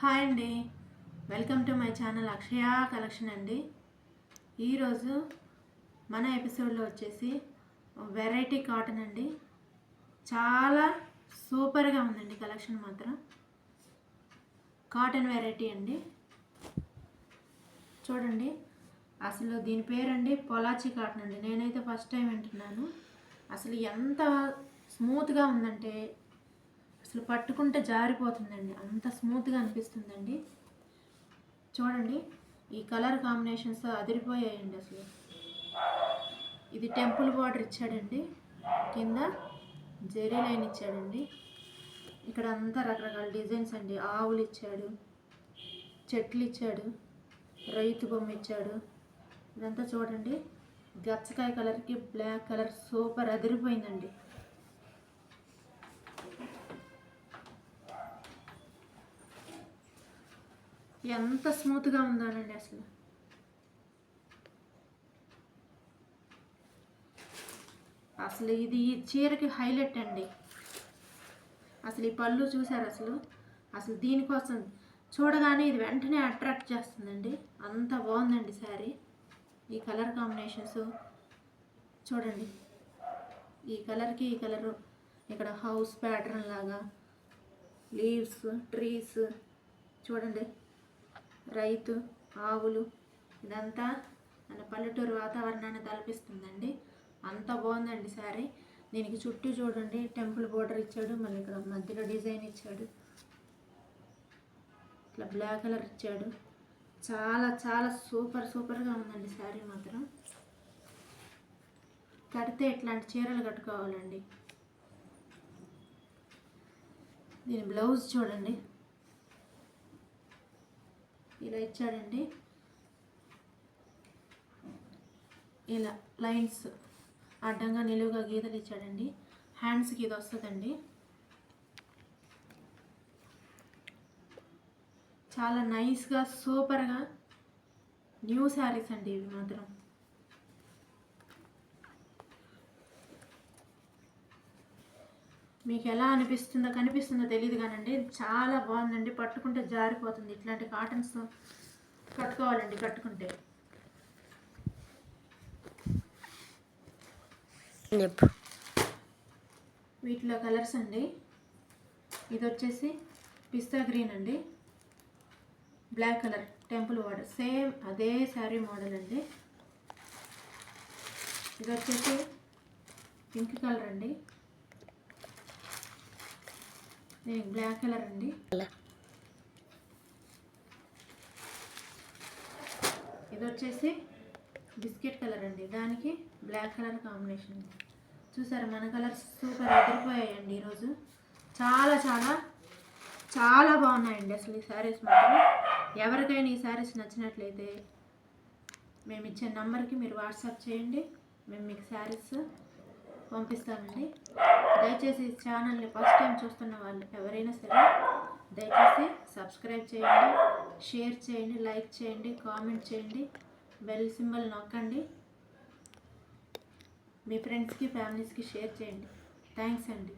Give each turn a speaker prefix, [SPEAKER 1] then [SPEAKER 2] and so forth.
[SPEAKER 1] Hi అండి, welcome to my channel Akshaya collection అండి. ఈరోజు మన ఎపిసోడ్లో వచ్చేసి వెరైటీ కాటన్ అండి. చాలా సూపర్గా ఉందండి కలెక్షన్ మాత్రం. కాటన్ వెరైటీ అండి. చూడండి, అసలు దీని పేరండి పొలాచి కాటన్ అండి. నేనైతే ఫస్ట్ టైం వింటున్నాను. అసలు ఎంత స్మూత్గా ఉందంటే అసలు పట్టుకుంటే జారిపోతుందండి, అంత స్మూత్గా అనిపిస్తుందండి. చూడండి, ఈ కలర్ కాంబినేషన్స్ అదిరిపోయాయండి. అసలు ఇది టెంపుల్ బార్డర్ ఇచ్చాడండి, కింద జెరీ లైన్ ఇచ్చాడండి. ఇక్కడ అంతా రకరకాల డిజైన్స్ అండి. ఆవులు ఇచ్చాడు, చెట్లు ఇచ్చాడు, రైతు బొమ్మ ఇచ్చాడు. ఇదంతా చూడండి, గచ్చకాయ కలర్కి బ్లాక్ కలర్ సూపర్ అదిరిపోయిందండి. ఎంత స్మూత్గా ఉందోనండి. అసలు ఇది ఈ చీరకి హైలైట్ అండి. అసలు ఈ పళ్ళు చూసారు, అసలు దీనికోసం చూడగానే ఇది వెంటనే అట్రాక్ట్ చేస్తుందండి. అంత బాగుందండి శారీ. ఈ కలర్ కాంబినేషన్స్ చూడండి, ఈ కలర్కి ఈ కలరు, ఇక్కడ హౌస్ ప్యాటర్న్ లాగా లీవ్స్, ట్రీస్ చూడండి, రైతు, ఆవులు, ఇదంతా మన పల్లెటూరు వాతావరణాన్ని తలపిస్తుందండి. అంత బాగుందండి శారీ. దీనికి చుట్టూ చూడండి టెంపుల్ బోర్డర్ ఇచ్చాడు, మళ్ళీ ఇక్కడ మధ్యలో డిజైన్ ఇచ్చాడు, ఇట్లా బ్లాక్ కలర్ ఇచ్చాడు. చాలా చాలా సూపర్గా ఉందండి శారీ మాత్రం. కడితే ఇట్లాంటి చీరలు కట్టుకోవాలండి. దీని బ్లౌజ్ చూడండి, ఇలా ఇచ్చాడండి. ఇలా లైన్స్ అడ్డంగా నిలువుగా గీతలు ఇచ్చాడండి. హ్యాండ్స్కి ఇది వస్తుందండి. చాలా నైస్గా సూపర్గా న్యూ శారీస్ అండి ఇవి మాత్రం. మీకు ఎలా కనిపిస్తుందో తెలియదు కానండి, చాలా బాగుందండి. పట్టుకుంటే జారిపోతుంది. ఇట్లాంటి కాటన్స్ కట్టుకోవాలండి, కట్టుకుంటే. వీటిలో కలర్స్ అండి, ఇది వచ్చేసి పిస్తా గ్రీన్ అండి, black colour temple border, same అదే శారీ మోడల్ అండి. ఇది వచ్చేసి పింక్ కలర్ అండి, బ్లాక్ కలర్ అండి. ఇది వచ్చేసి బిస్కెట్ కలర్ అండి, దానికి బ్లాక్ కలర్ కాంబినేషన్. చూసారా, మన కలర్స్ సూపర్ అదిరిపోయాయండి ఈరోజు. చాలా చాలా చాలా బాగున్నాయండి అసలు ఈ శారీస్ మాత్రం. ఎవరికైనా ఈ శారీస్ నచ్చినట్లయితే మేము ఇచ్చే నంబర్కి మీరు వాట్సాప్ చేయండి, మేము మీకు శారీస్ పంపిస్తామండి. దయచేసి ఈ ఛానల్ని ఫస్ట్ టైం చూస్తున్న వాళ్ళు ఎవరైనా సరే దయచేసి సబ్స్క్రైబ్ చేయండి, షేర్ చేయండి, లైక్ చేయండి, కామెంట్ చేయండి, బెల్ సింబల్ నొక్కండి, మీ ఫ్రెండ్స్కి ఫ్యామిలీస్కి షేర్ చేయండి. థ్యాంక్స్ అండి.